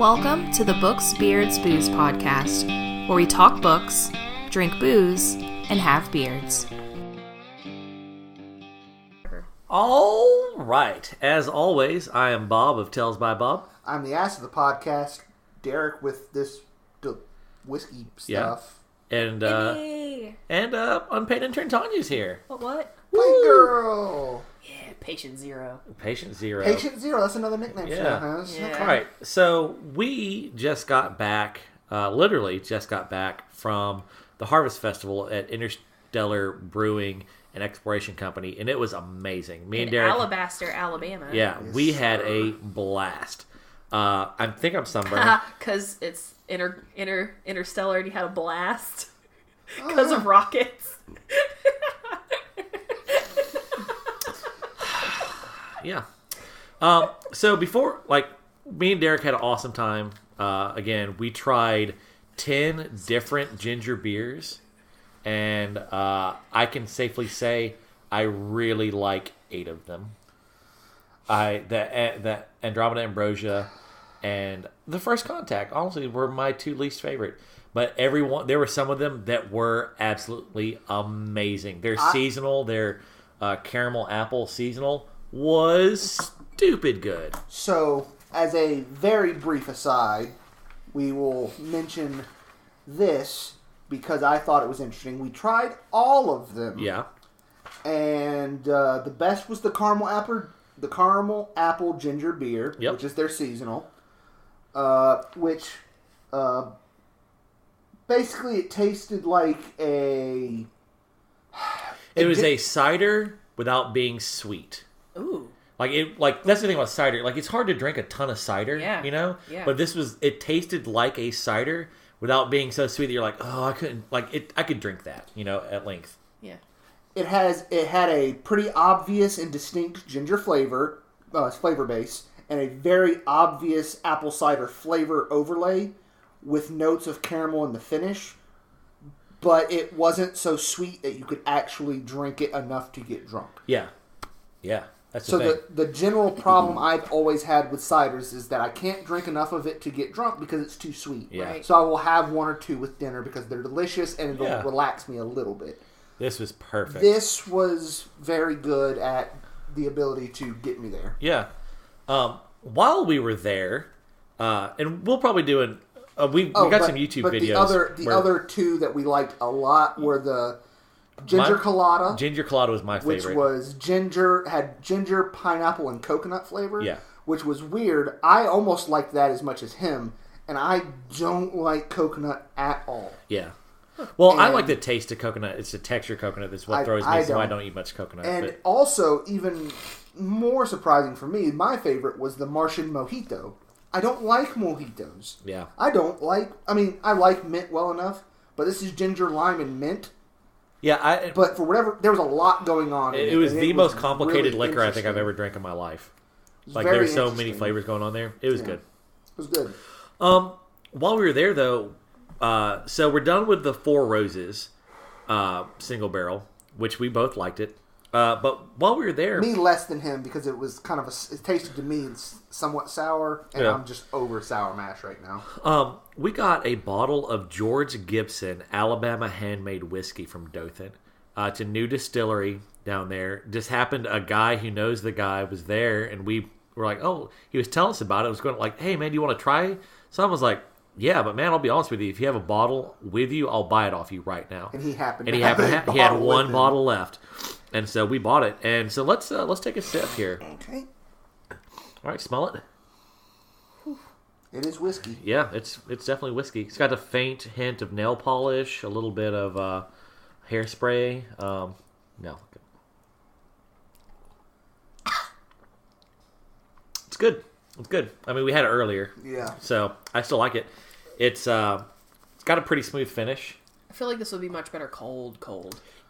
Welcome to the Books, Beards, Booze podcast, where we talk books, drink booze, and have beards. All right. As always, I am Bob of Tales by Bob. I'm the ass of the podcast, Derek, with this whiskey stuff. And unpaid intern Tonya's here. What? White girl. Yeah, Patient Zero. Patient Zero. Patient Zero. That's another nickname she has. Yeah. All right. So we just got back, literally just got back from the Harvest Festival at Interstellar Brewing and Exploration Company, and it was amazing. Me and Derek, Alabaster, Alabama. yeah, Yes, we had sir. a blast. I think I'm sunburned. Because it's interstellar and you had a blast. Because of rockets. Yeah. So before, me and Derek had an awesome time. Again, we tried 10 different ginger beers, and I can safely say I really like 8 of them. The Andromeda Ambrosia and the First Contact, honestly, were my 2 least favorite. But there were some of them that were absolutely amazing. They're seasonal. Their caramel apple seasonal was stupid good. So, as a very brief aside, we will mention this because I thought it was interesting. We tried all of them. Yeah. And the best was the caramel apple ginger beer, Yep. which is their seasonal. Which basically it tasted like It was a cider without being sweet. Ooh. That's the thing about cider. It's hard to drink a ton of cider, Yeah. you know? Yeah. But it tasted like a cider without being so sweet that you're like, oh, I couldn't, I could drink that, at length. Yeah. It had a pretty obvious and distinct ginger flavor base, and a very obvious apple cider flavor overlay with notes of caramel in the finish. But it wasn't so sweet that you could actually drink it enough to get drunk. Yeah. Yeah. That's the So thing. the general problem I've always had with ciders is that I can't drink enough of it to get drunk because it's too sweet. Yeah. Right. So I will have 1 or 2 with dinner because they're delicious and it'll Yeah. relax me a little bit. This was perfect. This was very good at the ability to get me there. Yeah. While we were there, and we'll probably do we got some YouTube videos. The other 2 that we liked a lot were the ginger colada. Ginger colada was my Which favorite. was had ginger, pineapple, and coconut flavor. Yeah. Which was weird. I almost liked that as much as him, and I don't like coconut at all. Yeah. Well, I And- like the taste of coconut. It's the texture of coconut that's what I- throws me, I so I don't. don't eat much coconut. And but also, even more surprising for me, my favorite was the Martian mojito. I don't like mojitos. yeah. I like mint well enough, but this is ginger, lime, and mint. Yeah, But for whatever, there was a lot going on. in it was and the most complicated really liquor I think I've interesting. ever drank in my life. It was There very were so many interesting. flavors going on there. It was Yeah. good. It was good. While we were there, though, so we're done with the Four Roses single barrel, which we both liked it. But while we were there, Me less than him because it was kind of it tasted to me somewhat sour, and Yeah. I'm just over sour mash right now. we got a bottle of George Gibson Alabama handmade whiskey from Dothan. It's a new distillery down there. Just happened a guy who knows the guy was there, and we were like, oh, he was telling us about it. It was going hey man, do you want to try? Someone was like, yeah, but man, I'll be honest with you. If you have a bottle with you, I'll buy it off you right now. And he happened. And to he have happened a to he had bottle one with him. bottle left, and so we bought it. And so let's take a sip here. Okay, All right, smell it. it is whiskey. Yeah, it's definitely whiskey. It's got a faint hint of nail polish, a little bit of hairspray. No, it's good. It's good. I mean, we had it earlier, Yeah. so I still like it. It's got a pretty smooth finish. I feel like this would be much better cold.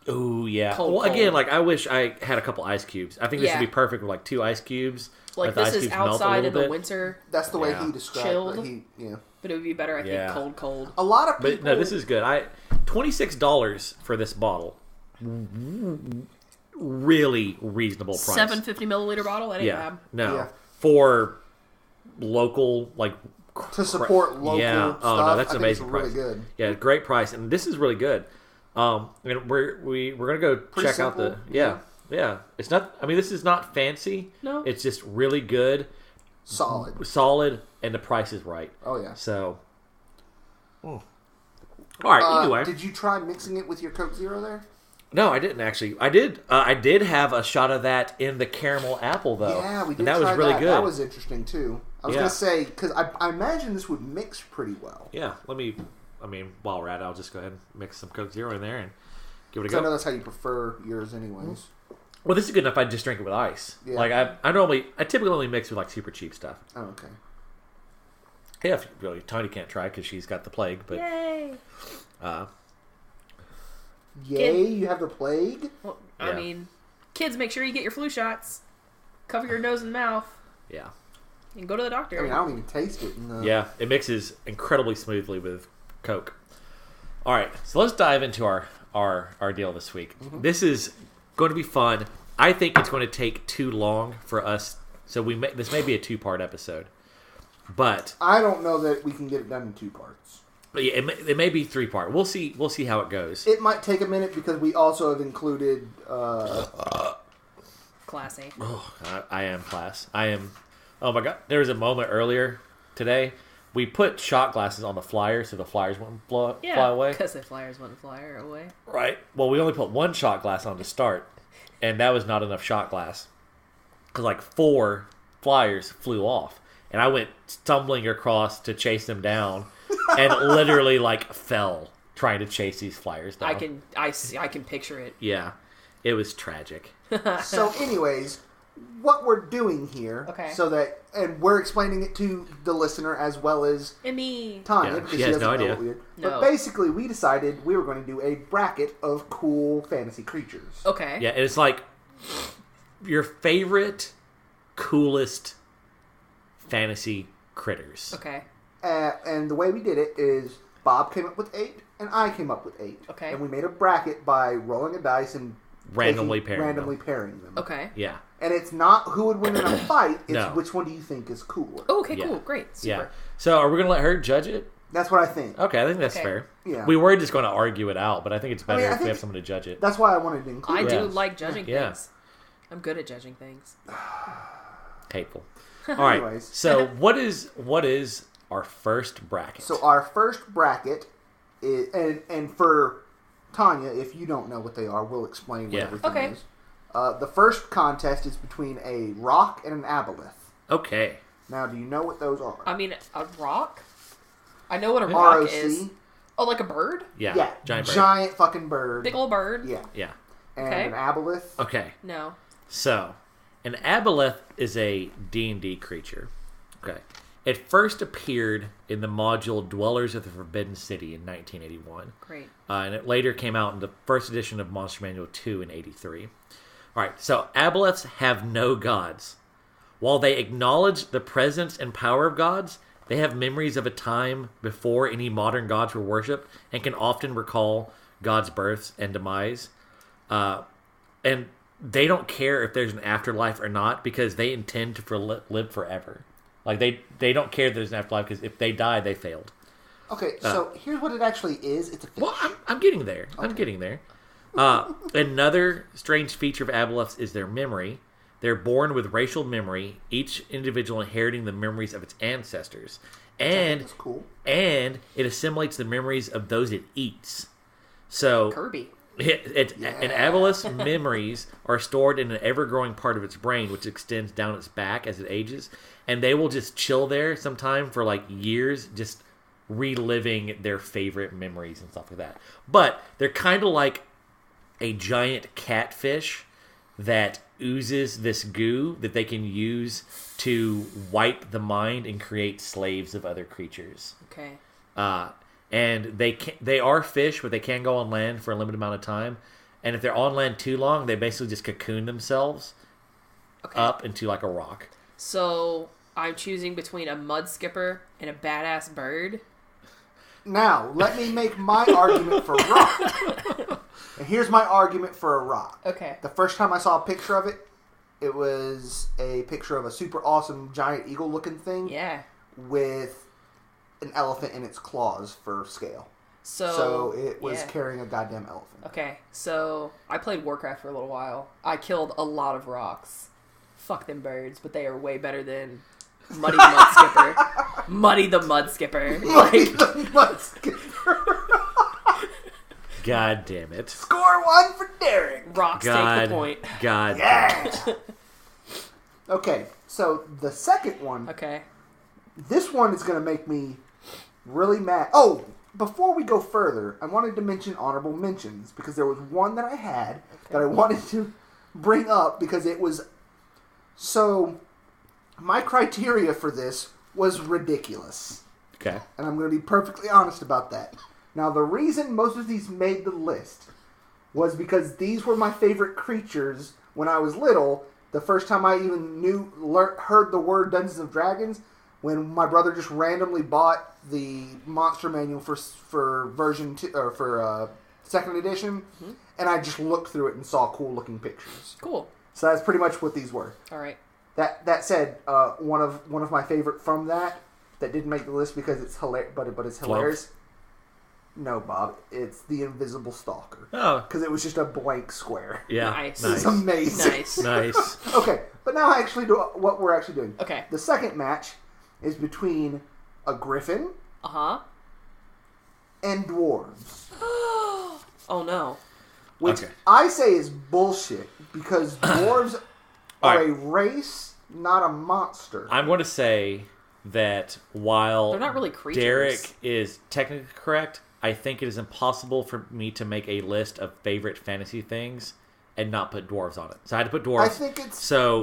Oh yeah. Cold, well, again, cold. I wish I had a couple ice cubes. I think this Yeah. would be perfect with 2 ice cubes. Let the This ice is cubes melt a outside in little the bit. winter, That's the way Yeah. he described Chilled. it. Yeah. but it would be better, I think, Yeah. cold. A lot of people. But no, this is good. $26 for this bottle. Really reasonable price. 750 milliliter bottle, that ain't Yeah. bad. No. Yeah. For local to support local yeah. stuff. Oh no, that's I think amazing. It's price. really good. Yeah, great price, and this is really good. And we're gonna go Pretty check out simple, the yeah. It's not. I mean, this is not fancy. No. It's just really good, solid, and the price is right. Oh yeah. So. All right. Anyway, did you try mixing it with your Coke Zero there? no, I didn't actually. I did. I did have a shot of that in the caramel apple though. Yeah, we did. And that try was really good. That was interesting too. I was Yeah. gonna say because I imagine this would mix pretty well. Yeah. While we're at it, I'll just go ahead and mix some Coke Zero in there and give it a I know go. that's how you prefer yours, anyways. Well, this is good enough. I just drink it with ice. Yeah. Like I typically only mix with like super cheap stuff. Oh, okay. Yeah, if really Tony can't try because she's got the plague, but Yay! Yay! You have the plague. Well, Yeah. I mean, kids, make sure you get your flu shots. Cover your nose and mouth, yeah, and go to the doctor. I mean, I don't even taste it. yeah, it mixes incredibly smoothly with Coke. All right, so let's dive into our deal this week. Mm-hmm. This is going to be fun. I think it's going to take too long for us, so this may be a 2-part episode, but I don't know that we can get it done in 2 parts. yeah, it may be 3-part. We'll see how it goes. It might take a minute because we also have included. Classy. Oh, I am class. I am. Oh my god! There was a moment earlier today. We put shot glasses on the flyer so the flyers wouldn't fly away. Because the flyers wouldn't fly away. Right. Well, we only put 1 shot glass on to start, and that was not enough shot glass because like 4 flyers flew off, and I went stumbling across to chase them down, and literally like fell trying to chase these flyers down. I can picture it. Yeah, it was tragic. So, anyways, what we're doing here, Okay. so that, and we're explaining it to the listener as well as And me. Tanya, Yeah, because she she has doesn't no know idea. what we did. No. But basically, we decided we were going to do a bracket of cool fantasy creatures. Okay. Yeah, and it's like your favorite, coolest fantasy critters. Okay. And the way we did it is Bob came up with 8, and I came up with 8. Okay. And we made a bracket by rolling a dice and Randomly pairing them. Okay. Yeah. And it's not who would win in a fight, it's No. which one do you think is cooler. Oh, okay, Yeah. cool. Great. Super. Yeah. So are we going to let her judge it? That's what I think. Okay, I think that's Okay. fair. Yeah. We were just going to argue it out, but I think it's better I if we think have someone to judge it. That's why I wanted to include I it. do Yeah. like judging Yeah. things. I'm good at judging things. Hateful. All right. Anyways. So what is our first bracket? So our first bracket is, and for Tanya, if you don't know what they are, we'll explain what Yeah. everything Okay. is. The first contest is between a rock and an aboleth. Okay. Now, do you know what those are? I mean, a rock? I know what a rock ROC. is. Oh, like a bird? Yeah. Yeah. Giant bird. Giant fucking bird. Big old bird? Yeah. Yeah. And Okay. an aboleth. Okay. No. So, an aboleth is a D&D creature. Okay. It first appeared in the module Dwellers of the Forbidden City in 1981. Great. And it later came out in the first edition of Monster Manual 2 in 83. All right, so aboleths have no gods. While they acknowledge the presence and power of gods, they have memories of a time before any modern gods were worshipped and can often recall gods' births and demise. And they don't care if there's an afterlife or not because they intend to live forever. Like, they don't care that there's an afterlife because if they die, they failed. Okay, so here's what it actually is. It's a fish. Well, I'm getting there. I'm getting there. Another strange feature of aboleths is their memory. They're born with racial memory, each individual inheriting the memories of its ancestors. And That's cool. and it assimilates the memories of those it eats. So Kirby. an aboleth's memories are stored in an ever-growing part of its brain, which extends down its back as it ages. And they will just chill there sometime for like years, just reliving their favorite memories and stuff like that. But they're kind of like a giant catfish that oozes this goo that they can use to wipe the mind and create slaves of other creatures. Okay. And they are fish, but they can go on land for a limited amount of time. And if they're on land too long, they basically just cocoon themselves up into like a rock. So I'm choosing between a mud skipper and a badass bird. Now, let me make my argument for rock. And here's my argument for a rock. Okay. The first time I saw a picture of it, it was a picture of a super awesome giant eagle-looking thing Yeah. with an elephant in its claws for scale. So it was carrying a goddamn elephant. Okay, so I played Warcraft for a little while. I killed a lot of rocks. Fuck them birds, but they are way better than Muddy the Mud Skipper. Muddy the Mud Skipper. Muddy the Mud Skipper. God damn it. Score 1 for Derek. Rocks take the point. God yeah. damn it. Okay, so the second one. Okay. This one is going to make me really mad. Oh, before we go further, I wanted to mention honorable mentions because there was one that I had that I wanted to bring up because it was... So, my criteria for this was ridiculous. Okay. And I'm going to be perfectly honest about that. Now, the reason most of these made the list was these were my favorite creatures when I was little. The first time I even heard the word Dungeons and Dragons, when my brother just randomly bought the monster manual for version 2 or for second edition, and I just looked through it and saw cool looking pictures. Cool. So that's pretty much what these were. All right. That said, one of my favorite from that didn't make the list because it's hilarious, but it's hilarious. No, Bob, it's the Invisible Stalker. Oh. Because it was just a blank square. Yeah. Nice. It's amazing. Nice. Okay, but now I actually do what we're actually doing. Okay. The second match is between a griffin and dwarves. Oh, no. Which I say is bullshit because dwarves are a race, not a monster. I'm going to say that while they're not really creatures. Derek is technically correct, I think it is impossible for me to make a list of favorite fantasy things and not put dwarves on it. So I had to put dwarves. I think it's... All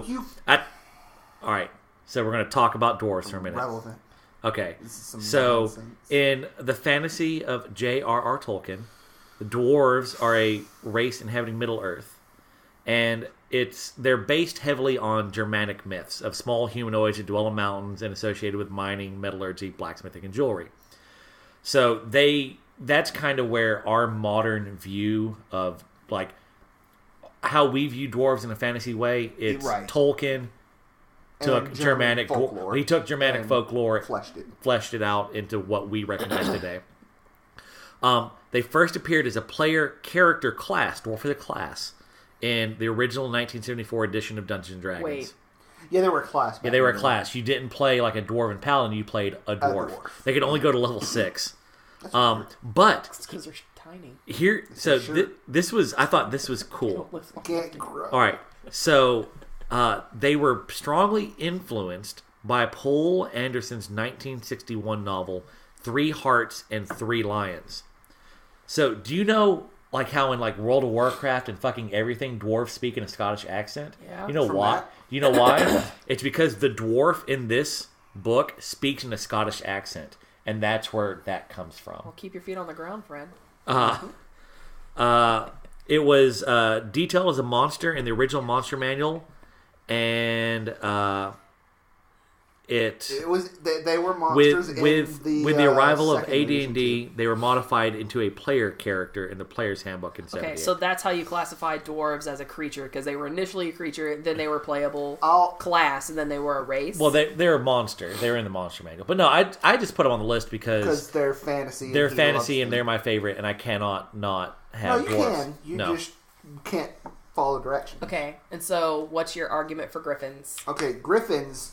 right. So we're going to talk about dwarves for a minute. Relevant. Okay. So nonsense. In the fantasy of J.R.R. Tolkien, the dwarves are a race inhabiting Middle-earth. And they're based heavily on Germanic myths of small humanoids that dwell in mountains and associated with mining, metallurgy, blacksmithing, and jewelry. So that's kind of where our modern view of like how we view dwarves in a fantasy way. It's Tolkien took Germanic folklore. He took Germanic folklore, fleshed it out into what we recognize today. They first appeared as a player character class, dwarf as a class, in the original 1974 edition of Dungeons and Dragons. Wait. Yeah, they were a class. Yeah, they were a class. You didn't play like a dwarven paladin. You played a dwarf. They could only go to level 6. But it's because they're tiny. I thought this was cool. Can't grow. All right, so they were strongly influenced by Poul Anderson's 1961 novel 3 Hearts and 3 Lions. So, do you know like how in like World of Warcraft and fucking everything, dwarves speak in a Scottish accent? Yeah. You know why? You know why? It's because the dwarf in this book speaks in a Scottish accent, and that's where that comes from. Well, keep your feet on the ground, friend. It was detailed as a monster in the original monster manual, and It was they were monsters with the arrival of AD&D, too. they were modified into a player character in the player's handbook in 78. Okay, so that's how you classify dwarves as a creature, because they were initially a creature, then they were playable class, and then they were a race. Well, they're a monster. They were in the monster manual, but no, I just put them on the list because they're fantasy. They're fantasy, and they're my favorite, and I cannot not have dwarves. Can. You just can't follow directions. Okay, and so what's your argument for griffins? Okay, griffins.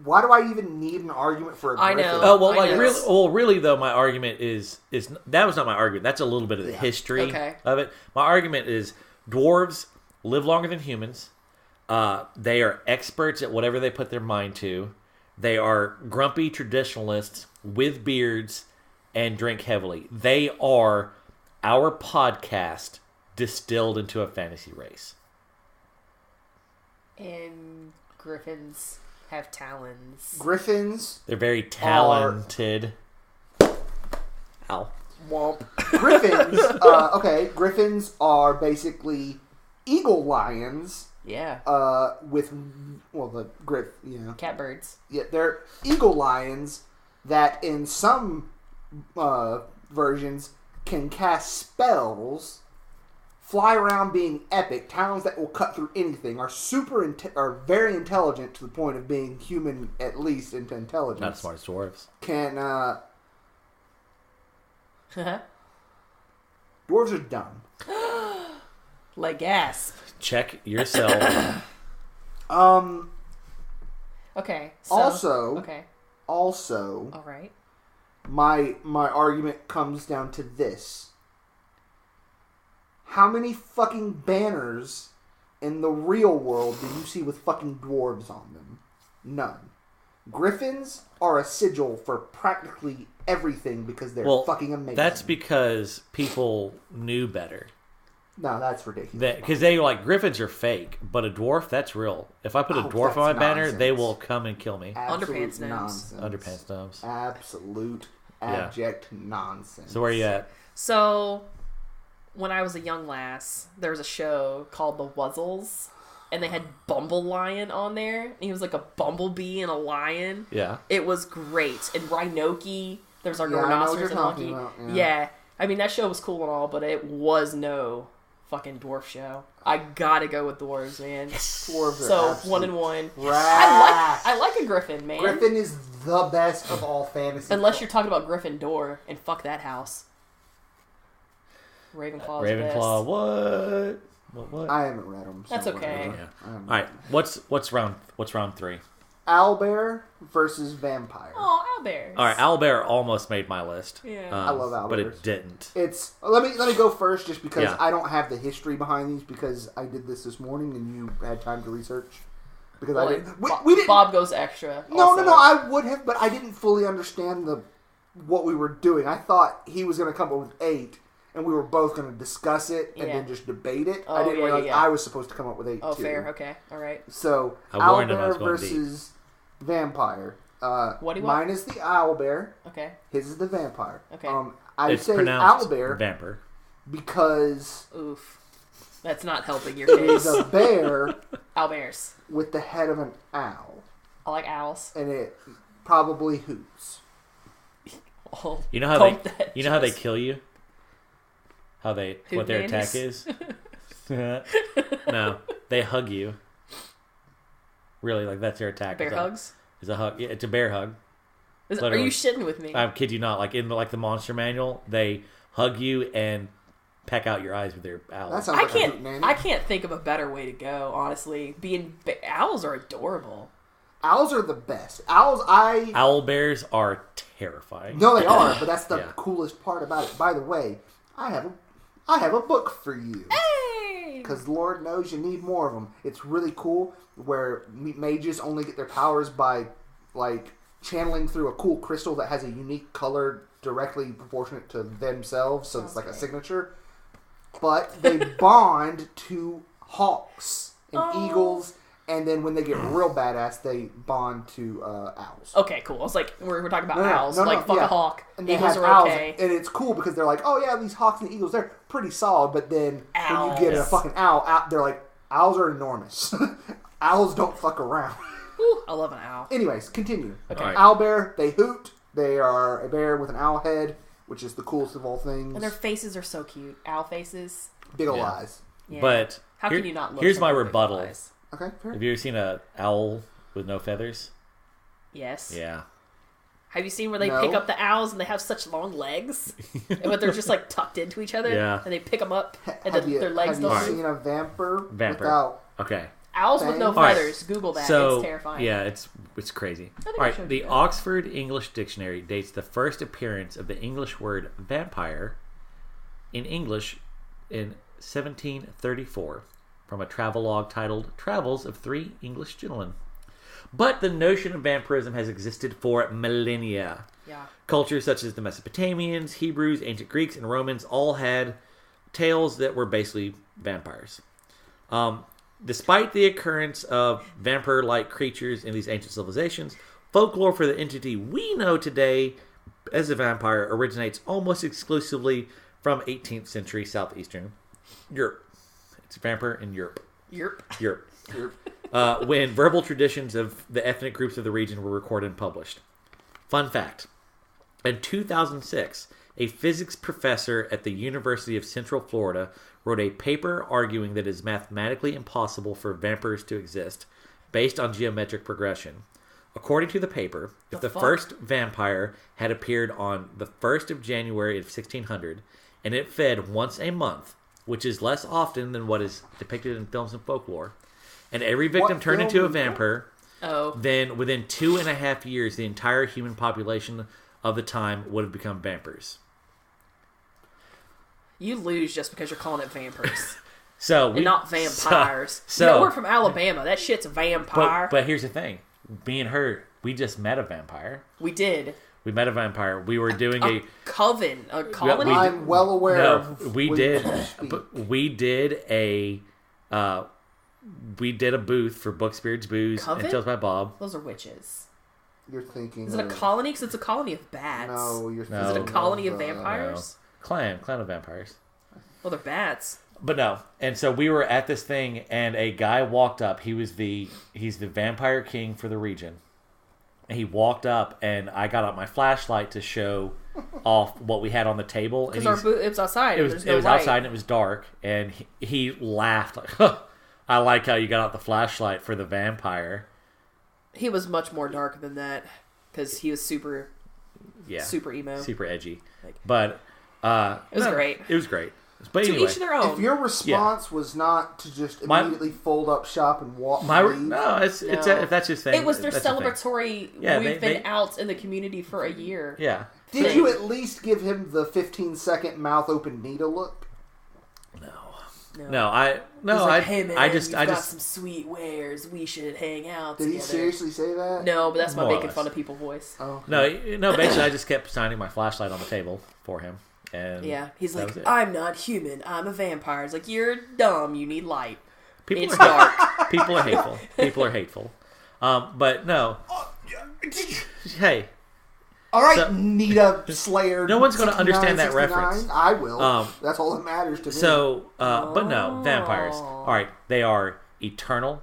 Why do I even need an argument for a griffin? I know. Oh well, really though, my argument is that was not my argument. That's a little bit of the history of it. My argument is dwarves live longer than humans. They are experts at whatever they put their mind to. They are grumpy traditionalists with beards and drink heavily. They are our podcast distilled into a fantasy race. And griffins have talons. Griffins. They're very talented. Ow. Womp. Griffins. Griffins are basically eagle lions. Yeah. Catbirds. Yeah, they're eagle lions that in some versions can cast spells fly around being epic, talons that will cut through anything, are are very intelligent to the point of being human, at least into intelligence. Not as smart as dwarves. Can dwarves are dumb. Like gasp. Check yourself. Okay. So, Also, okay. All right. My argument comes down to this. How many fucking banners in the real world do you see with fucking dwarves on them? None. Griffins are a sigil for practically everything because they're fucking amazing. That's because people knew better. No, that's ridiculous. Because they were like, Griffins are fake, but a dwarf, that's real. If I put a dwarf on my banner, they will come and kill me. Absolute Underpants gnomes. Underpants gnomes. Absolute abject nonsense. So where are you at? So, when I was a young lass, there was a show called The Wuzzles, and they had Bumble Lion on there. And he was like a bumblebee and a lion. Yeah. It was great. And Rhinoki, there's our I know what rhinoceros you're and talking monkey. about, Yeah. I mean, that show was cool and all, but it was no fucking dwarf show. I gotta go with dwarves, man. Dwarves So, are 1-1. trash. I like a griffin, man. Griffin is the best of all fantasy. Unless you're talking about Gryffindor, and fuck that house. Ravenclaw is Ravenclaw, best. what? I haven't read them. So That's okay. Yeah. All right. What's round 3? Owlbear versus vampire. Oh, owlbears. All right. Owlbear almost made my list. Yeah. I love owlbears. But it didn't. It's let me go first just because Yeah. I don't have the history behind these because I did this morning and you had time to research. Because Well, I didn't. We didn't. Bob goes extra. No, also. I would have, but I didn't fully understand what we were doing. I thought he was going to come up with 8, and we were both going to discuss it and then just debate it. I didn't realize I was supposed to come up with 8 Oh, too. fair. Okay. All right. So, I warned him I was owlbear going versus vampire. What do you want? Mine is the owlbear. Okay. His is the vampire. Okay. I It's say pronounced owlbear Vamper. because Oof. That's not helping your it is case. a bear Owlbears. with the head of an owl, I like owls. and it probably hoots. Oh, You know how they kill you? What their attack is? No, they hug you. Really, like that's their attack. Bear hugs? It's a hug. Yeah, it's a bear hug. Are you shitting with me? I kid you not. Like in the monster manual, they hug you and peck out your eyes with their owls. That sounds like a hoot nanny. I can't think of a better way to go, honestly. Owls are adorable. Owls are the best. Owl bears are terrifying. No, they are, but that's the Yeah. coolest part about it. By the way, I have a book for you. Hey! Because Lord knows you need more of them. It's really cool where mages only get their powers by, like, channeling through a cool crystal that has a unique color directly proportionate to themselves, so it's like a signature. But they bond to hawks and eagles, and then when they get real badass, they bond to owls. Okay, cool. I was like, we're talking about owls. Fuck a hawk. And they Eagles have are owls, okay. and it's cool because they're like, oh yeah, these hawks and eagles, they're pretty solid, but then when you get a Owls. fucking owl, they're like, owls are enormous. Owls don't fuck around. Ooh, I love an owl. Anyways, continue. Okay. All right. Owlbear, they hoot. They are a bear with an owl head, which is the coolest of all things. And their faces are so cute. Owl faces. Big ol' Yeah. eyes. Yeah. But How can you not look here's at my their big rebuttal. eyes? Okay, fair. Have you ever seen an owl with no feathers? Yes. Yeah. Have you seen where they No. pick up the owls and they have such long legs? But they're just like tucked into each other? Yeah. And they pick them up and Have you, their legs have you don't seen move? a vamper Vamper. without... Okay. Owls with no All right. feathers. Google that. So it's terrifying. yeah, it's crazy. think All I right, showed the you that. Oxford English Dictionary dates the first appearance of the English word vampire in English in 1734 from a travelogue titled "Travels of Three English Gentlemen." But the notion of vampirism has existed for millennia. Yeah. Cultures such as the Mesopotamians, Hebrews, ancient Greeks, and Romans all had tales that were basically vampires. Despite the occurrence of vampire-like creatures in these ancient civilizations, folklore for the entity we know today as a vampire originates almost exclusively from 18th century southeastern Europe. It's a vampire in Europe. Europe. When verbal traditions of the ethnic groups of the region were recorded and published. Fun fact. In 2006, a physics professor at the University of Central Florida wrote a paper arguing that it is mathematically impossible for vampires to exist based on geometric progression. According to the paper, if the first vampire had appeared on the 1st of January of 1600 and it fed once a month, which is less often than what is depicted in films and folklore, and every victim turned into a vampire, then within 2.5 years, the entire human population of the time would have become vampires. You lose just because you're calling it vampires. And not vampires. So we're from Alabama. That shit's a vampire. But here's the thing. Me and her, we just met a vampire. We did. We met a vampire. We were doing a coven, a colony. I'm well aware of. We did a booth for Book Spirits Booze Coven? and Tales by Bob. Those are witches. You're thinking. Is it a colony? Because it's a colony of bats. No, you're thinking. Is it a colony of vampires? Clan of vampires. Well, they're bats. But no. And so we were at this thing, and a guy walked up. He's the vampire king for the region. And he walked up, and I got out my flashlight to show off what we had on the table. Because it was outside. It was outside, and it was dark. And he laughed like, huh, I like how you got out the flashlight for the vampire. He was much more dark than that, because he was super emo. Super edgy. But it was great. It was great. But to anyway, each their own. If your response was not to just immediately fold up shop and walk, if that's your thing, it was their celebratory. Yeah, we've been out in the community for a year. Yeah. Did you at least give him the 15-second mouth open needle look? I just got some sweet wares. We should hang out. Did he seriously say that? No, but that's my making fun of people voice. Oh. No. Basically, I just kept shining my flashlight on the table for him. And he's like, I'm not human. I'm a vampire. It's like, you're dumb. You need light. It's dark. People are hateful. But no. Hey. All right, Nita Slayer. No one's going to understand that reference. I will. That's all that matters to me. So, but no, vampires. All right, they are eternal.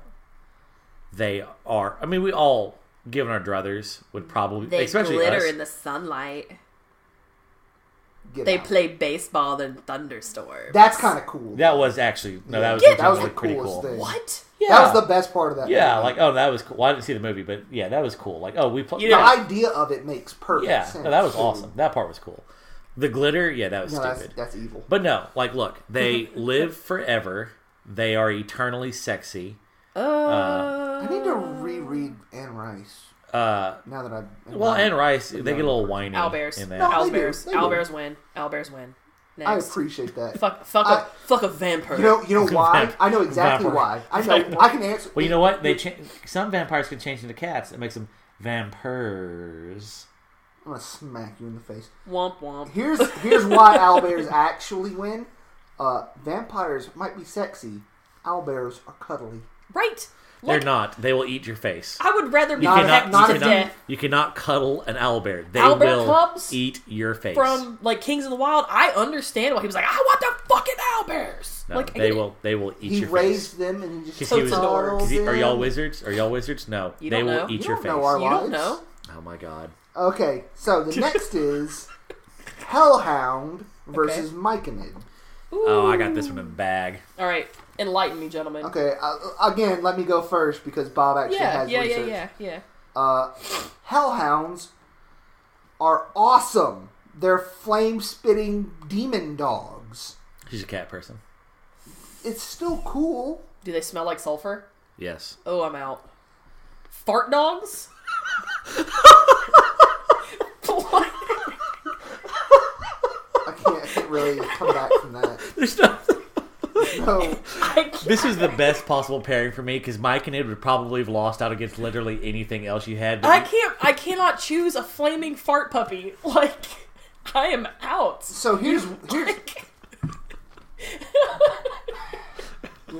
They are. I mean, we all, given our druthers, would probably, they especially glitter us, in the sunlight. They play baseball in thunderstorms. That's kind of cool. That was actually that was the pretty coolest cool. thing. What? Yeah. That was the best part of that movie. that was cool. Well, I didn't see the movie, but yeah, that was cool. Like, we played. The idea of it makes perfect sense. No, that was awesome. That part was cool. The glitter, that was stupid. That's evil. But no, like, look, they live forever. They are eternally sexy. I need to reread Anne Rice. Now that Anne Rice, they get a little whiny. Owlbears. In that. No, Owlbears win. Owlbears win. Next. I appreciate that. Fuck a vampire. You know why? I know exactly why. I know. I can answer. Well, you know what? Some vampires can change into cats. It makes them vampires. I'm gonna smack you in the face. Womp womp. Here's why owlbears actually win. Vampires might be sexy. Owlbears are cuddly. Right. They're not. They will eat your face. I would rather be not to death. You cannot cuddle an owlbear. They Owlbear will cubs eat your face. From like Kings of the Wild, I understand why he was like, I want the fucking owlbears. No, like they will eat your face. He raised them and he just Are y'all wizards? Are y'all wizards? No. They will eat your face. Know our you lives. don't know. Oh my god. Okay, so the next is Hellhound versus Myconid. Oh, I got this one in the bag. All right. Enlighten me, gentlemen. Okay, again, let me go first because Bob actually has research. Yeah. Hellhounds are awesome. They're flame-spitting demon dogs. She's a cat person. It's still cool. Do they smell like sulfur? Yes. Oh, I'm out. Fart dogs? I can't really come back from that. There's nothing. No. This is the best possible pairing for me because Mike and Ed would probably have lost out against literally anything else you had. I cannot choose a flaming fart puppy. Like, I am out. So here's you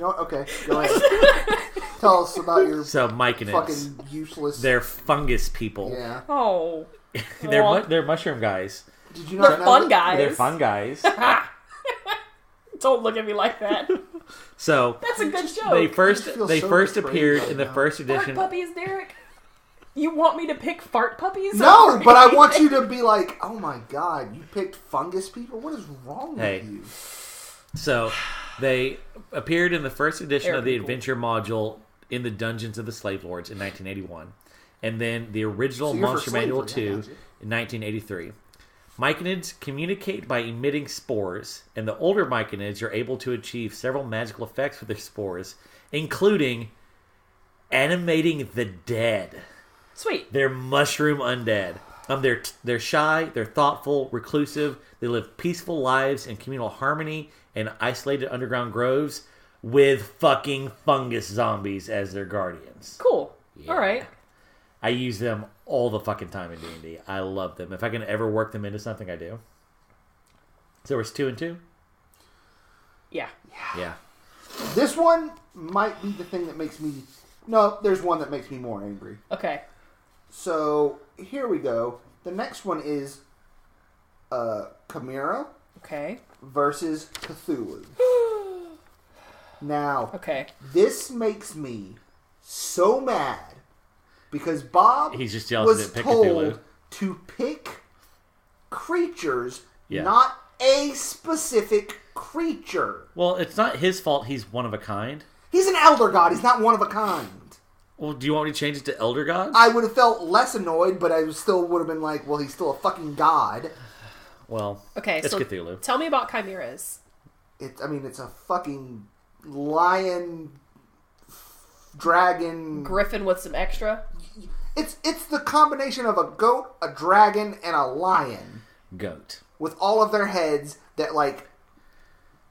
know what? Okay, go ahead. Tell us about your Mike and fucking useless. They're fungus people. Yeah. Oh. They're mushroom guys. Did you not They're know fun that? guys. They're fun guys. Don't look at me like that. So that's a good joke. They first appeared in the first edition. Fart puppies, Derek. You want me to pick fart puppies? No, but I want you to be like, oh my god, you picked fungus people? What is wrong with you? So, they appeared in the first edition of the Cool. Adventure module in the Dungeons of the Slave Lords in 1981. And then the original Monster Manual 2 in 1983. Myconids communicate by emitting spores, and the older myconids are able to achieve several magical effects with their spores, including animating the dead. Sweet. They're mushroom undead. They're shy, they're thoughtful, reclusive. They live peaceful lives in communal harmony in isolated underground groves with fucking fungus zombies as their guardians. Cool. Yeah. All right. I use them all the fucking time in D&D. I love them. If I can ever work them into something, I do. So it's 2 and 2? Yeah. Yeah. This one might be the thing that makes me... No, there's one that makes me more angry. Okay. So, here we go. The next one is Chimera Okay. versus Cthulhu. Now, Okay. this makes me so mad because Bob He's just jealous was that pick told Cthulhu. to pick creatures, Yeah. not a specific creature. Well, it's not his fault he's one of a kind. He's an elder god. He's not one of a kind. Well, do you want me to change it to Elder God? I would have felt less annoyed, but I still would have been like, well, he's still a fucking god. Well, Okay. it's So Cthulhu. tell me about chimeras. It's a fucking lion, dragon. Griffin with some extra. It's the combination of a goat, a dragon, and a lion Goat. with all of their heads that like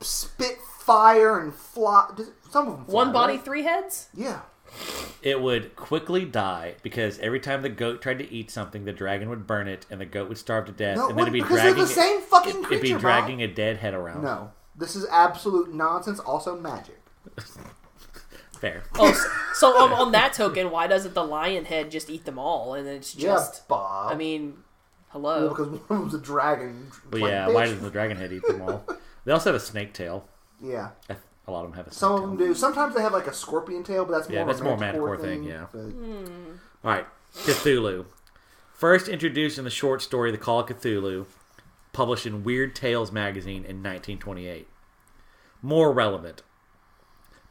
spit fire and fly. Some of them fly, One body, right? 3 heads? Yeah. It would quickly die because every time the goat tried to eat something, the dragon would burn it, and the goat would starve to death, No, and then it'd be because dragging. they're the same fucking it'd creature, be Bob. dragging a dead head around. No, this is absolute nonsense. Also magic. Fair. Oh, so on that token, why doesn't the lion head just eat them all? And it's just... Yeah, Bob. I mean, hello. Well, because one of them's a dragon. But Like, yeah, bitch. why doesn't the dragon head eat them all? They also have a snake tail. Yeah. A lot of them have a snake Some of tail. them do. Sometimes they have like a scorpion tail, but that's more Yeah, of that's a more manticore manticore thing, yeah. But... All right, Cthulhu. First introduced in the short story The Call of Cthulhu, published in Weird Tales magazine in 1928. More relevant.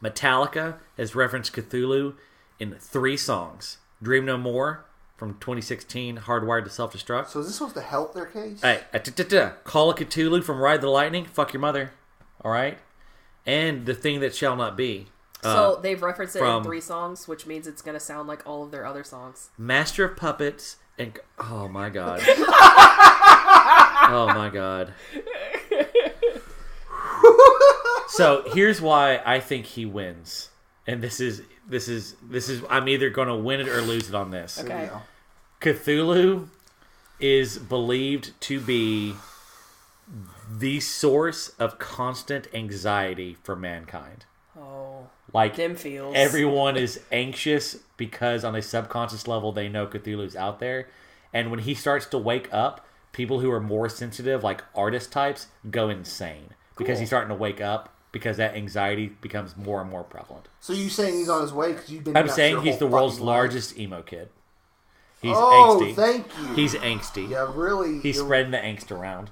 Metallica has referenced Cthulhu in 3 songs. Dream No More from 2016, Hardwired to Self-Destruct. So is this supposed to help their case? Hey, Call of Cthulhu from Ride the Lightning, Fuck Your Mother. All right? And The Thing That Shall Not Be. So they've referenced it in from- 3 songs, which means it's going to sound like all of their other songs. Master of Puppets and... Oh, my God. Oh, my God. So here's why I think he wins, and this is I'm either going to win it or lose it on this. Okay. There you go. Cthulhu is believed to be the source of constant anxiety for mankind. Oh, Like them feels. everyone is anxious because on a subconscious level they know Cthulhu's out there, and when he starts to wake up, people who are more sensitive, like artist types, go insane because he's starting to wake up. Because that anxiety becomes more and more prevalent. So you saying he's on his way because you've been? I'm nuts saying your he's the whole world's fucking life? largest emo kid. He's Oh, angsty. thank you. He's angsty. Yeah, really. He's spreading the angst around.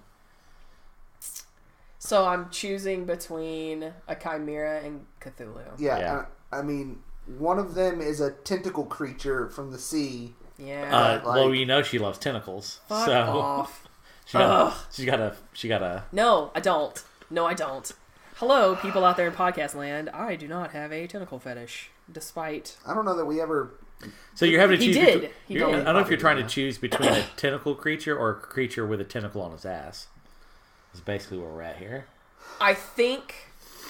So I'm choosing between a chimera and Cthulhu. Yeah, Yeah. I mean, one of them is a tentacle creature from the sea. Yeah. Well, you know she loves tentacles, Fuck so off. she got a. No, I don't. No, I don't. Hello, people out there in podcast land. I do not have a tentacle fetish, despite... I don't know that we ever. So you're having to He choose. did. Between, He you're- did. I don't know if you're trying to Yeah. choose between a tentacle creature or a creature with a tentacle on his ass. That's basically where we're at here. I think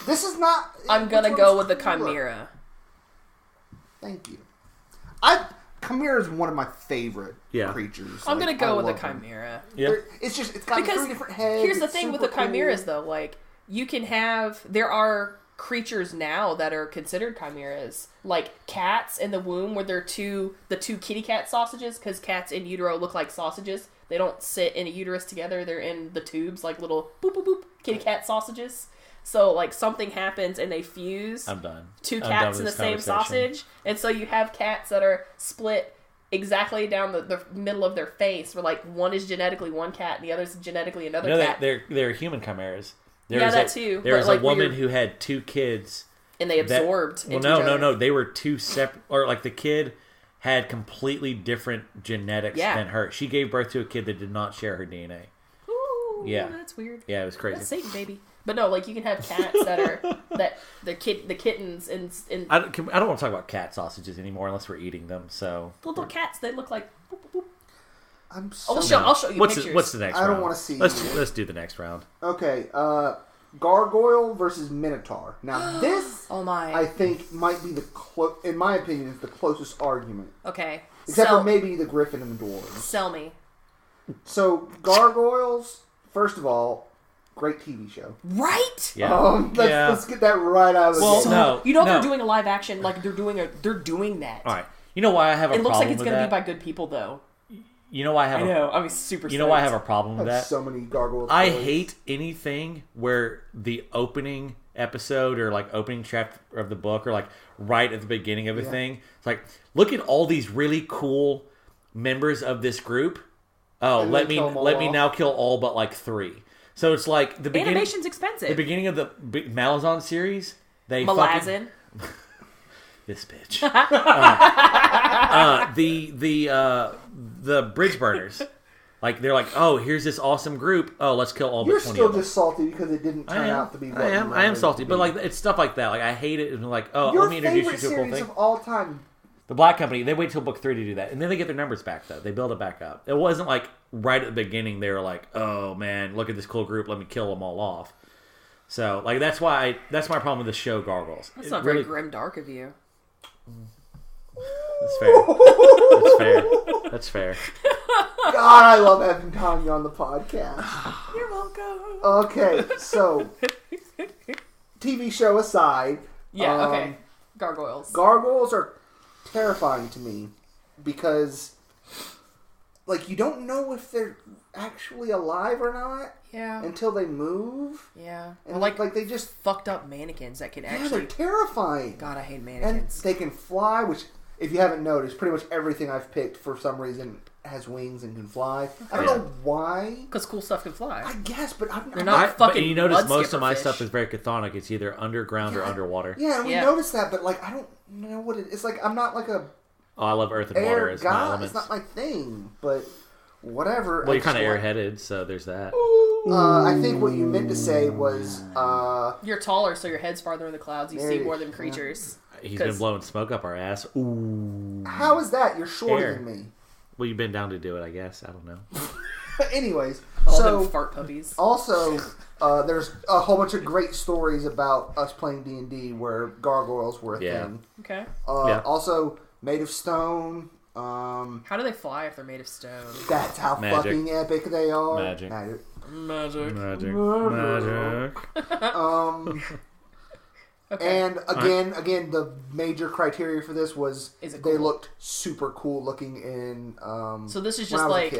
This is not. I'm gonna which go one's with the cooler? chimera. Thank you. Chimera is one of my favorite creatures. I'm Like, gonna go I with the love them. chimera. Yeah. It's got Because 3 different heads. here's the it's thing with the super chimeras, cool. though. Like, you can have... There are creatures now that are considered chimeras. Like cats in the womb where they're the two kitty cat sausages, because cats in utero look like sausages. They don't sit in a uterus together. They're in the tubes, like little boop, boop, boop, kitty cat sausages. So, like, something happens and they fuse I'm done. 2 I'm done cats with in the this same conversation. sausage. And so you have cats that are split exactly down the middle of their face, where like one is genetically one cat and the other is genetically another cat. They're human chimeras. Too. There was like, a woman who had 2 kids. And they absorbed into each other. No. They were 2 separate... Or like the kid had completely different genetics than her. She gave birth to a kid that did not share her DNA. Ooh, yeah. That's weird. Yeah, it was crazy. That's Satan, baby. But no, like you can have cats that are... the kittens in... I don't want to talk about cat sausages anymore unless we're eating them, so... Little cats, they look like... Boop, boop, boop. I'll show you pictures. What's the next round? I don't want to see. Let's do the next round. Okay, Gargoyle versus Minotaur. Now this, oh my, I think might be in my opinion, is the closest argument. Okay, except for maybe the Griffin and the Dwarves. Sell me. So Gargoyles, first of all, great TV show. Right? Yeah. Let's get that right out of the gate. No, they're doing a live action, like they're doing that. All right. You know why I have a problem with that? It looks like it's going to be by good people, though. You know why I have I'm super stoked. You know why I have a problem with that? So many gargoyles. I hate anything where the opening episode or like opening chapter of the book or like right at the beginning of a thing. It's like, look at all these really cool members of this group. Oh, and let me now kill all but like 3. So it's like the beginning. Animation's expensive. The beginning of the Malazan series, they Malazan. This bitch. The bridge burners. Like they're like, oh, here's this awesome group. Oh, let's kill all but 20 of them. You're still just salty because it didn't turn out to be what I am salty, but like it's stuff like that. Like I hate it. And like, oh, let me introduce you to a cool thing. Your favorite series of all time. The Black Company. They wait till book 3 to do that, and then they get their numbers back though. They build it back up. It wasn't like right at the beginning they were like, oh man, look at this cool group. Let me kill them all off. So like that's my problem with the show Gargoyles. That's not very grim dark of you. That's fair. That's fair. God, I love having Tonya on the podcast. You're welcome. Okay, so TV show aside. Yeah, okay. Gargoyles. Gargoyles are terrifying to me because, like, you don't know if they're actually alive or not. Yeah. Until they move. Yeah. And like they just fucked up mannequins that can actually. Yeah, they're terrifying. God, I hate mannequins. And they can fly, which, if you haven't noticed, pretty much everything I've picked for some reason has wings and can fly. Okay. I don't know why. Because cool stuff can fly. I guess, but they're not fucking. But you notice most of my stuff is very chthonic. It's either underground or underwater. Yeah, and we noticed that, but like I don't know what it is. It's like I'm not like a. Oh, I love earth and water as my elements. It's not my thing, but whatever. Well, you're kind of airheaded, so there's that. I think what you meant to say was you're taller, so your head's farther in the clouds. You see more than creatures. He's been blowing smoke up our ass. Ooh. How is that? You're shorter than me. Well, you've been down to do it, I guess. I don't know. Anyways, all them fart puppies. Also, there's a whole bunch of great stories about us playing D&D where gargoyles were a thing. Okay. Also, made of stone. How do they fly if they're made of stone? That's how fucking epic they are. Magic. Okay. And again, the major criteria for this was they looked super cool looking in. So this is just like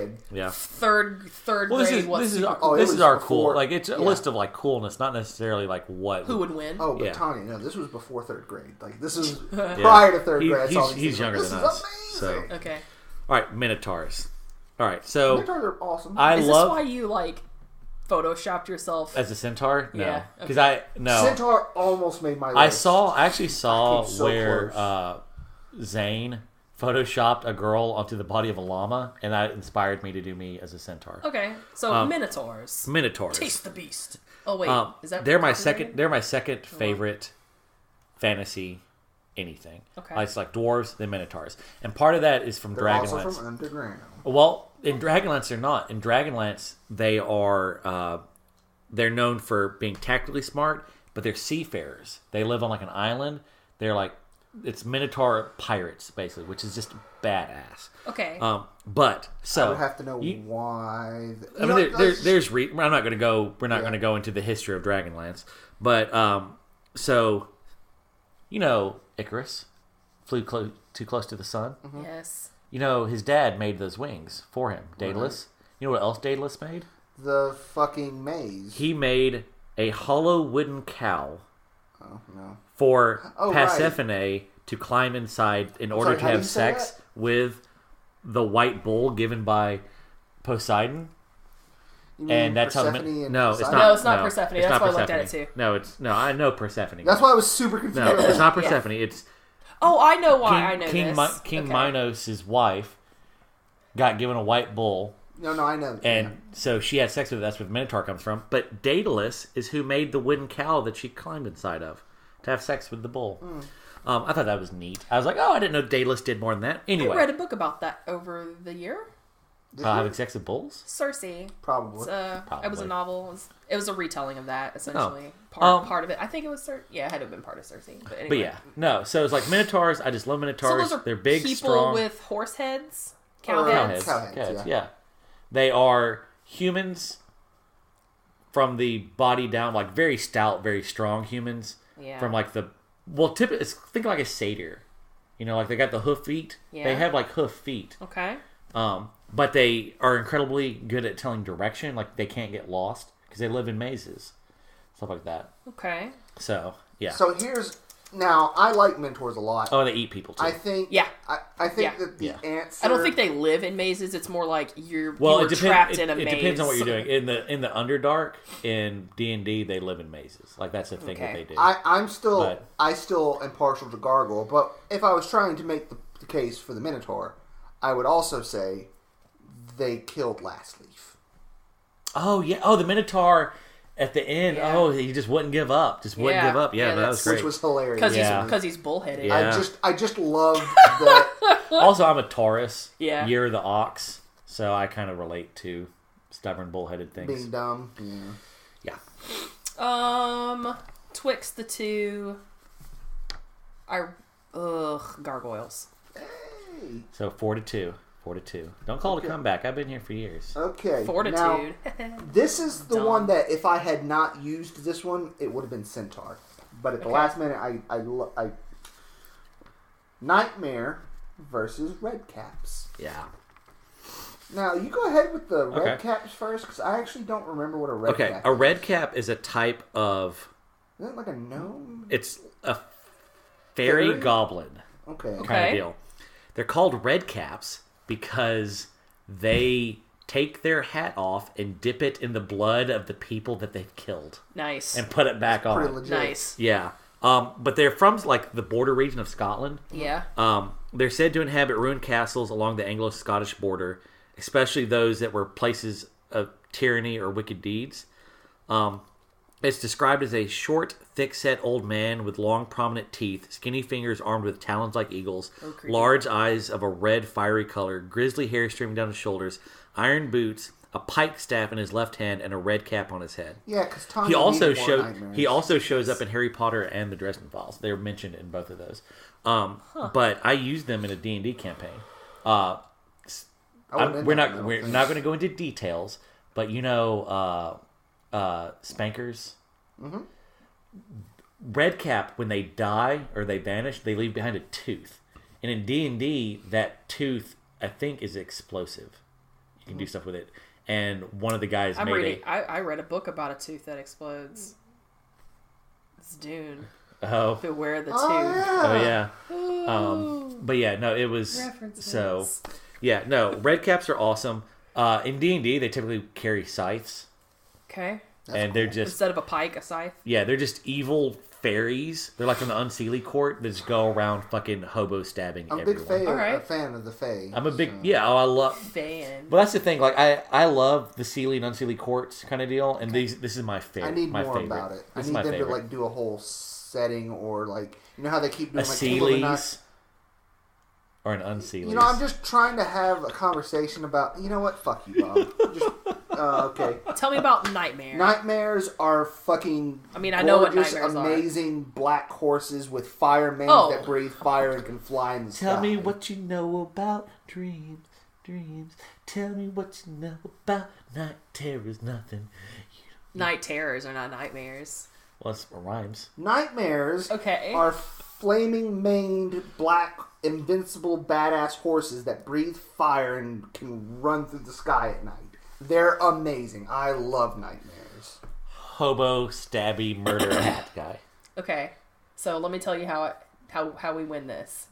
third grade. This is our cool. Like it's a list of like coolness, not necessarily like what who would win. Oh, but Tonya, no, this was before 3rd grade. Like this is prior to 3rd grade. He's younger than us. So okay. All right, Minotaurs. All right, so Minotaurs are awesome. Is this why you like photoshopped yourself as a centaur? No, yeah, because centaur almost made my list. I actually saw where Zane photoshopped a girl onto the body of a llama, and that inspired me to do me as a centaur. Okay, so Minotaurs. Taste the beast. Oh wait, is that they're my second? They're my second favorite fantasy anything. Okay, it's like dwarves, then Minotaurs, and part of that is from Dragonlance. Also from underground. Well, in Dragonlance, they're not. In Dragonlance, they are they're known for being tactically smart, but they're seafarers. They live on like an island. They're like it's Minotaur pirates basically, which is just badass. Okay. But so I would have to know why. I mean, there's I'm not going to go. We're not going to go into the history of Dragonlance, but so you know Icarus flew too close to the sun. Mm-hmm. Yes. You know, his dad made those wings for him. Daedalus. You know what else Daedalus made? The fucking maze. He made a hollow wooden cow. Oh, no. For Persephone to climb inside in order to have sex with the white bull given by Poseidon. You mean And that's how Persephone and no, it's Poseidon? not. No, it's not Persephone. It's That's not why I looked Persephone. at it, too. No, I know Persephone. That's why I was super confused. No, it's not Persephone. It's Oh, I know why I know King this. King Okay. Minos' wife got given a white bull, No, I know. and so she had sex with it. That's where the Minotaur comes from. But Daedalus is who made the wooden cow that she climbed inside of to have sex with the bull. I thought that was neat. I was like, oh, I didn't know Daedalus did more than that. Anyway, I read a book about that over the year. having sex with bulls? Circe. Probably. It was a novel. It was a retelling of that, essentially. Oh. Part of it. I think it was Circe. Yeah, it had to have been part of Circe. But anyway. But yeah, no. So it's like Minotaurs. I just love So Minotaurs. those are They're big, people strong. with horse heads? Cow Cow heads. heads? Cow heads, yeah. They are humans from the body down, like very stout, very strong humans. Yeah. From like typically, think like a satyr. You know, like they got the hoof feet. Yeah. They have like hoof feet. Okay. But they are incredibly good at telling direction. Like they can't get lost because they live in mazes, stuff like that. Okay. So yeah. So now I like Minotaurs a lot. Oh, they eat people too. I think. Yeah. I think Yeah. that the Yeah. answer. I don't think they live in mazes. It's more like you Well, were it depends. trapped in a It maze. depends on what you're doing. In the Underdark in D&D, they live in mazes. Like that's a thing that Okay. they do. I But- still am partial to Gargoyle, but if I was trying to make the case for the Minotaur, I would also say they killed Last Leaf. Oh yeah. Oh, the Minotaur at the end. Yeah. Oh, he just wouldn't give up. Just wouldn't Yeah. give up. Yeah, Yeah, that was Which great. was hilarious. Because Yeah. he's bullheaded. Yeah. I just loved that. Also, I'm a Taurus. Yeah. Year of the Ox, so I kind of relate to stubborn, bullheaded things. Being dumb. Yeah. Twixt the two gargoyles. Hey. So 4-2. 4-2. Don't call it a comeback. I've been here for years. Okay. Fortitude. Now, this is the Dumb. one that if I had not used this one, it would have been Centaur. But at the Okay. last minute, I Nightmare versus Redcaps. Yeah. Now, you go ahead with the Okay. Redcaps first, because I actually don't remember what a Redcap Okay. is. A red cap is a type of. Is that like a gnome? It's a fairy Fairy? goblin Okay. kind of Okay. deal. They're called red caps because they take their hat off and dip it in the blood of the people that they've killed Nice. and put it back Pretty on. legit. Nice. Yeah. But they're from like the border region of Scotland. Yeah. They're said to inhabit ruined castles along the Anglo-Scottish border, especially those that were places of tyranny or wicked deeds. It's described as a short, thick-set old man with long, prominent teeth, skinny fingers armed with talons like eagles, creepy. large eyes of a red, fiery color, grizzly hair streaming down his shoulders, iron boots, a pike staff in his left hand, and a red cap on his head. Yeah, because Tonya He also needed more showed. nightmares. He also shows up in Harry Potter and the Dresden Files. They were mentioned in both of those. But I used them in a D&D campaign. I wouldn't We're end up in not. that We're thing. not going to go into details. But you know, spankers. Mm-hmm. Red cap, when they die or they vanish, they leave behind a tooth. And in D&D, that tooth, I think, is explosive. You can do stuff with it. And one of the guys I'm made reading. I read a book about a tooth that explodes. It's Dune. Oh, Beware the tooth. Oh, yeah. oh yeah. But yeah, no, it was References. so. Yeah, no, red caps are awesome. In D&D, they typically carry scythes, Okay. and they're just Instead of a pike, a scythe. they're just evil fairies. They're like in the Unseelie court that just go around fucking hobo stabbing I'm a everyone. big Alright. a fan of the Fae. I'm a big so- I love. Fan. But that's the thing. Like I love the Sealy and Unseelie courts kind of deal, and this is my favorite. I need my more favorite. about it. I This is need my them favorite. to like do a whole setting or like you know how they keep a doing like King of the Night? Sealy's or an Unsealy's. You know, I'm just trying to have a conversation about. You know what? Fuck you, Bob. Just, okay. Tell me about Nightmare. Nightmares are fucking. I mean, I know what gorgeous, nightmares are. amazing black horses with fire manes Oh. that breathe fire and can fly in the sky. Tell me what you know about dreams, dreams. Tell me what you know about night terrors. Nothing. Night terrors are not nightmares. Well, it rhymes. Nightmares Okay. are flaming maned black invincible badass horses that breathe fire and can run through the sky at night. They're amazing. I love nightmares. Hobo, stabby, murder hat guy. Okay. So let me tell you how we win this.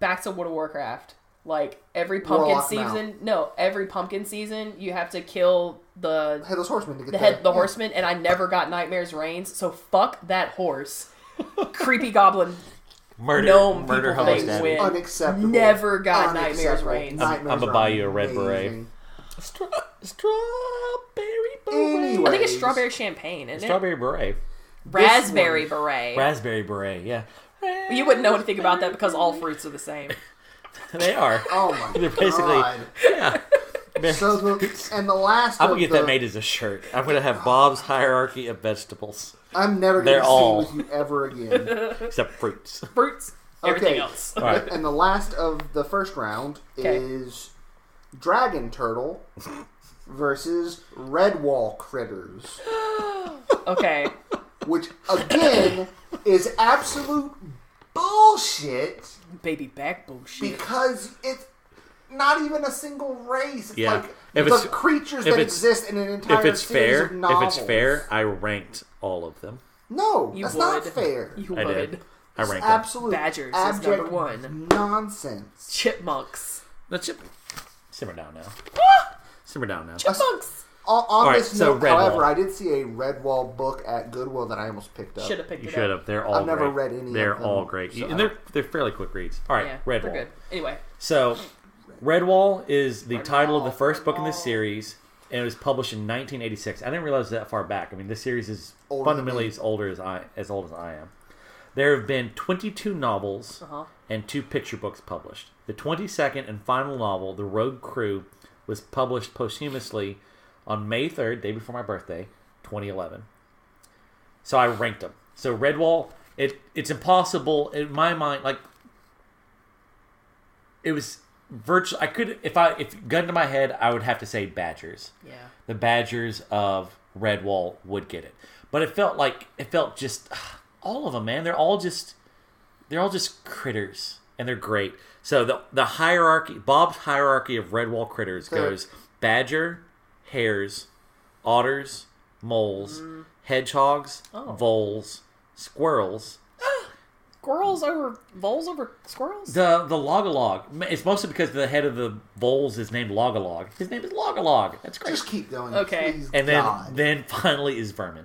Back to World of Warcraft. Like every pumpkin Warlock season, every pumpkin season, you have to kill the Headless Horseman to get the horseman, and I never got Nightmare's Reigns, so fuck that horse. Creepy goblin gnome murder people host they win. Unacceptable. Never got Nightmare's Reigns. I'm gonna buy you a red beret. Strawberry beret. I think it's strawberry champagne, isn't Strawberry beret. it? Raspberry beret. Raspberry beret, yeah. You wouldn't know anything about that because all fruits are the same. They are. Oh my They're basically, god. yeah. So the last I'm gonna get that made as a shirt. I'm gonna have Bob's hierarchy of vegetables, I'm never going to sing with you ever again. except fruits. Fruits. Everything else. All right. And the last of the first round is Dragon Turtle versus Redwall Critters. Okay. Which, again, is absolute bullshit. Baby back bullshit. Because it's not even a single race. It's Yeah. like If the it's- creatures if that it's- exist in an entire If it's series fair, of novels. I ranked all of them. No, You that's would. not fair. You I would. did. I It's ranked them. absolute Badgers is abject number one. nonsense. Chipmunks. Let's simmer down now. Simmer down now. Chipmunks. On right, this so note, Redwall. however, I did see a Redwall book at Goodwill that I almost picked up. Should have picked You it should up. have. They're all I've never great. read any They're of them, all great. so- And they're fairly quick reads. All right, Yeah, Redwall. they're good. Anyway. So, Redwall is the title of the first book in this series, and it was published in 1986. I didn't realize that far back. I mean, this series is Older fundamentally than as old as I am. There have been 22 novels and 2 picture books published. The 22nd and final novel, The Rogue Crew, was published posthumously on May 3rd, day before my birthday, 2011. So I ranked them. So Redwall, it's impossible in my mind. Like, it was virtual. I could, if gun to my head, I would have to say Badgers. Yeah. The Badgers of Redwall would get it, but it felt just all of them, man. They're all just critters, and they're great. So the hierarchy, Bob's hierarchy of Redwall critters goes badger, hares, otters, moles, hedgehogs, voles, squirrels. Voles over squirrels? The Logalog. It's mostly because the head of the voles is named Logalog. His name is Logalog. That's great. Just keep going. Okay. Please, And God. then finally is vermin.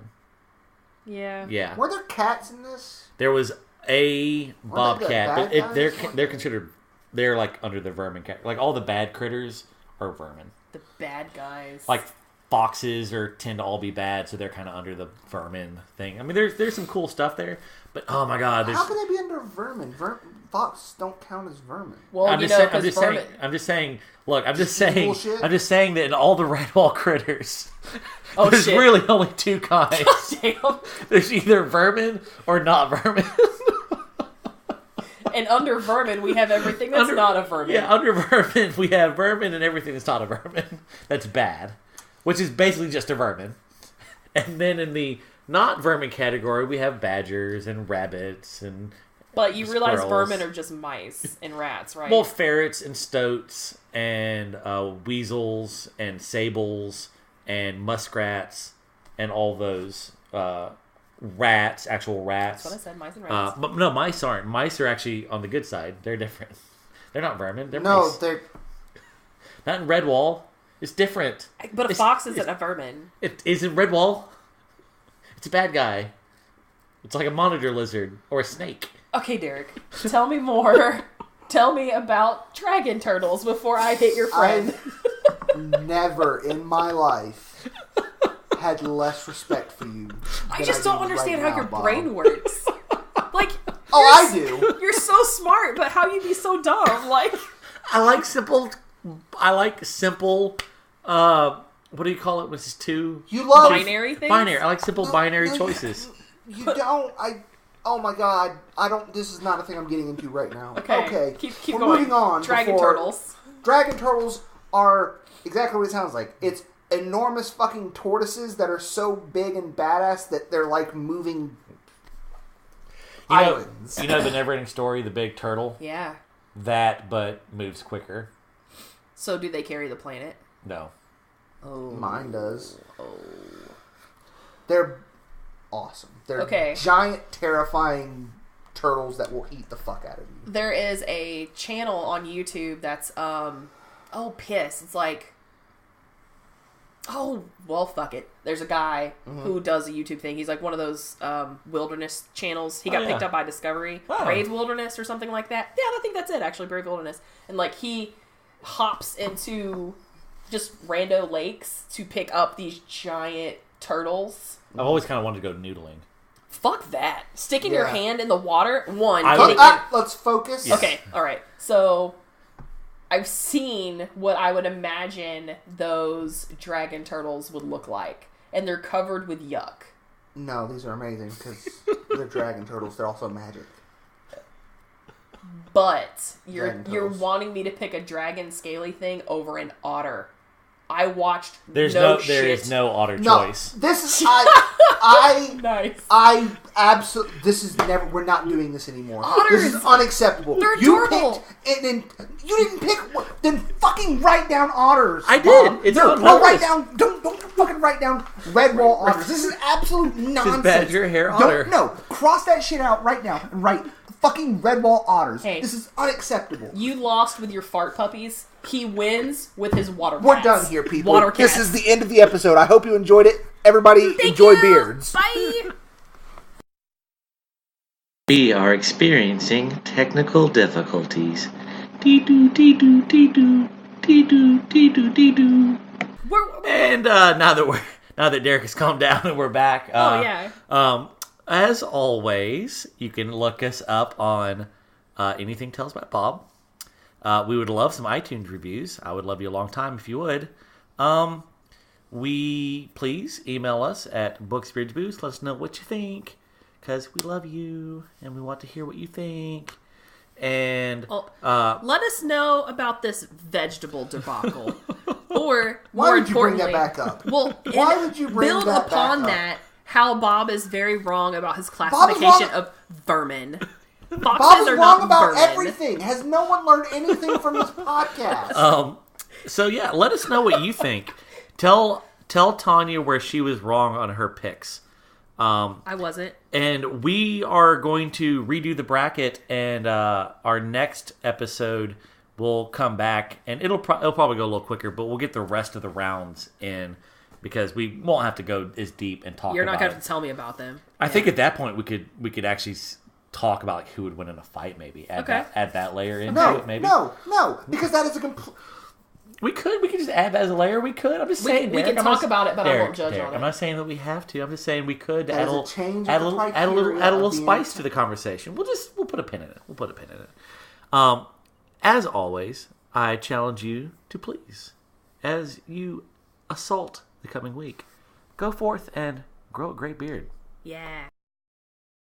Yeah. Yeah. Were there cats in this? There was a they the bobcat, but bad guys? they're considered, they're like under the vermin cat. Like all the bad critters are vermin. The bad guys. Like foxes tend to all be bad, so they're kind of under the vermin thing. I mean, there's some cool stuff there, but oh my god, there's. How can they be under vermin? Fox don't count as vermin. well, I'm you just know, saying. I'm because just vermin. saying. I'm just saying. Look, I'm just saying. bullshit? I'm just saying that in all the Redwall critters, Oh, there's shit. really only 2 kinds. Damn. There's either vermin or not vermin. And under vermin, we have everything that's not a vermin. Yeah, under vermin, we have vermin and everything that's not a vermin. That's bad. Which is basically just a vermin. And then in the not vermin category, we have badgers and rabbits and But you realize squirrels. vermin are just mice and rats, right? well, ferrets and stoats and weasels and sables and muskrats and all those rats, actual rats. That's what I said, mice and rats. But no, mice aren't. Mice are actually on the good side. They're different. They're not vermin. They're No, mice. they're Not in Redwall. It's different. But a fox isn't a vermin. It isn't Redwall. It's a bad guy. It's like a monitor lizard or a snake. Okay, Derek, tell me more. Tell me about dragon turtles before I hit your friend. never in my life had less respect for you. I just don't understand how your brain works. Like, I do. You're so smart, but how you be so dumb? Like, I like simple. What do you call it? When it's 2 You love binary things? binary. I like simple binary no, choices. You don't. Oh my god. I don't. This is not a thing I'm getting into right now. okay. Keep We're going. moving on. Dragon before- turtles. Dragon turtles are exactly what it sounds like. It's enormous fucking tortoises that are so big and badass that they're like moving islands. You know the never-ending story, the big turtle. Yeah. That, but moves quicker. So do they carry the planet? No. Oh. Mine does. Oh. They're awesome. They're Okay. giant, terrifying turtles that will eat the fuck out of you. There is a channel on YouTube that's piss. It's like, oh well, fuck it. There's a guy who does a YouTube thing. He's like one of those wilderness channels. He got picked up by Discovery, Brave Wilderness or something like that. Yeah, I think that's it. Actually, Brave Wilderness, and like he hops into just rando lakes to pick up these giant turtles. I've always kind of wanted to go noodling. Fuck that. Sticking your hand in the water. Let's focus. Yes. Okay, alright. So, I've seen what I would imagine those dragon turtles would look like. And they're covered with yuck. No, these are amazing because they're dragon turtles. They're also magic. But you're wanting me to pick a dragon scaly thing over an otter. I watched there is no otter choice. This is nice. This is never. We're not doing this anymore. Otters, this is unacceptable. They're adorable. You didn't pick. Then fucking write down otters. I did. It's write down. Don't fucking write down Redwall otters. This is absolute nonsense. Badger hair otter. No, cross that shit out right now and write fucking Redwall otters. Hey, this is unacceptable. You lost with your fart puppies. He wins with his water cats. We're done here, people. Water cats. This is the end of the episode. I hope you enjoyed it. Everybody, enjoy beards. Bye. We are experiencing technical difficulties. Dee-doo, dee-doo, dee-doo, dee-doo, dee-doo, dee-doo. And now that Derek has calmed down and we're back. As always, you can look us up on Anything Tells About Bob. We would love some iTunes reviews. I would love you a long time if you would. Please email us at booksbeardsbooze. Let us know what you think, because we love you and we want to hear what you think. And let us know about this vegetable debacle, or why would you bring that back up? Well, why would you bring build that upon back up? that? How Bob is very wrong about his classification of vermin. Bob is wrong about everything. Has no one learned anything from this podcast? So yeah, let us know what you think. Tell Tonya where she was wrong on her picks. I wasn't. And we are going to redo the bracket, and our next episode will come back, and it'll probably go a little quicker, but we'll get the rest of the rounds in, because we won't have to go as deep and talk. You're not going going to have to tell me about them. I think at that point we could actually talk about like who would win in a fight. Maybe add that layer into it. Maybe no, because that is a complete. We could just add that as a layer. We could. I'm just saying. We can talk about it, but I won't judge on it. I'm not saying that we have to. I'm just saying we could add a little spice to the conversation. We'll put a pin in it. As always, I challenge you to please, as you assault the coming week, go forth and grow a great beard. Yeah.